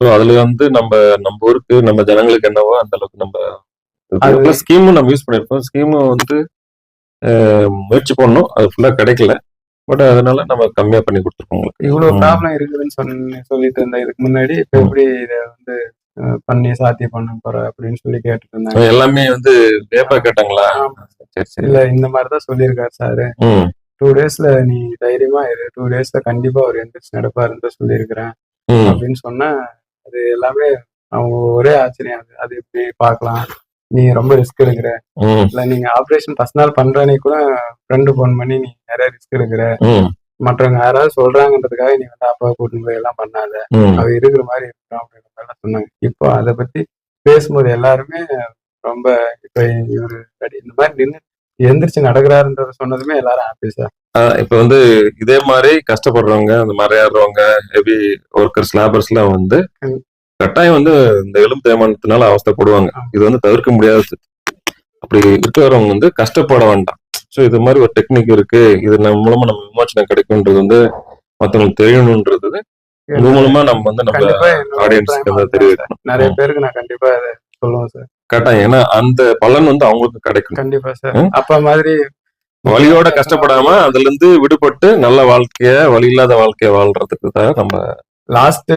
So அதுல வந்து நம்ம ஊருக்கு நம்ம ஜனங்களுக்கு என்னவோ அந்த அளவுக்கு நம்ம ஸ்கீமும் நம்ம யூஸ் பண்ணிருக்கோம். ஸ்கீமும் வந்து முயற்சி பண்ணோம், அது ஃபுல்லா கிடைக்கல. பட் அதனால நம்ம கம்மியா பண்ணி கொடுத்துருக்கோம் உங்களுக்கு. இவ்வளவு ப்ராப்ளம் இருக்குதுன்னு சொல்லிட்டு இருந்தேன் இதுக்கு முன்னாடி. இப்ப எப்படி இதை வந்து பண்ணி சாத்தியம் பண்ண போற அப்படின்னு சொல்லி கேட்டுட்டு இருந்தாங்க. எல்லாமே வந்து வேப்பா கேட்டாங்களா? சரி சரி. இல்ல இந்த மாதிரிதான் சொல்லியிருக்காரு சாரு. 2 டேஸ்ல நீ தைரியமா இரு, 2 டேஸ்ல கண்டிப்பா ஒரு எந்திரிச்சு நடப்பாருன்னு சொல்லியிருக்கிறேன் அப்படின்னு சொன்னா, அது எல்லாமே அவங்க ஒரே ஆச்சரியம். அது எப்படி பார்க்கலாம், நீ ரொம்ப ரிஸ்க் எடுக்கிற, இல்ல நீங்க ஆபரேஷன் ஃபர்ஸ்ட் நாள் பண்றனே கூட ஃப்ரெண்டு போன் பண்ணி நீ நிறைய ரிஸ்க் எடுக்கிற, மற்றவங்க யாராவது சொல்றாங்கன்றதுக்காக நீ வந்து அப்பா கூட்டிட்டு போய் எல்லாம் பண்ணாத, அவ இருக்கிற மாதிரி இருக்கணும் அப்படின்ற மாதிரி சொன்னாங்க. இப்போ அதை பத்தி பேசும்போது எல்லாருமே ரொம்ப இப்ப இவரு இந்த மாதிரி நின்று எந்திரிச்சு நடக்கிறாருன்றத சொன்னதுமே எல்லாரும் ஹாப்பி சார். இப்ப வந்து இதே மாதிரி கஷ்டப்படுறவங்க, அந்த மறையாடுறவங்க, ஹெவி ஒர்க்கர்ஸ், லேபர்ஸ் எல்லாம் வந்து கட்டாயம் வந்து இந்த எலும்பு தேய்மானத்தினால அவஸ்தைப்படுவாங்க. இது வந்து தவிர்க்க முடியாது. அப்படி இருக்கிறவங்க வந்து கஷ்டப்பட வேண்டாம். ஸோ இது மாதிரி ஒரு டெக்னிக் இருக்கு, இது மூலமா நம்ம விமோச்சனம் கிடைக்கும்ன்றது வந்து மற்றவங்களுக்கு தெரியணும்ன்றது இது மூலமா நம்ம வந்து நம்ம ஆடியன்ஸ்க்கு தெரிவிக்கணும். நிறைய பேருக்கு நான் கண்டிப்பா சொல்லுவேன் சார். கட்டாயம். ஏன்னா அந்த பலன் வந்து அவங்களுக்கு கிடைக்கும். கண்டிப்பா சார். அப்ப மாதிரி வலியோட கஷ்டப்படாம அதுல இருந்து விடுபட்டு நல்ல வாழ்க்கைய, வலி இல்லாத வாழ்க்கைய வாழ்றதுக்கு தான் நம்ம லாஸ்ட்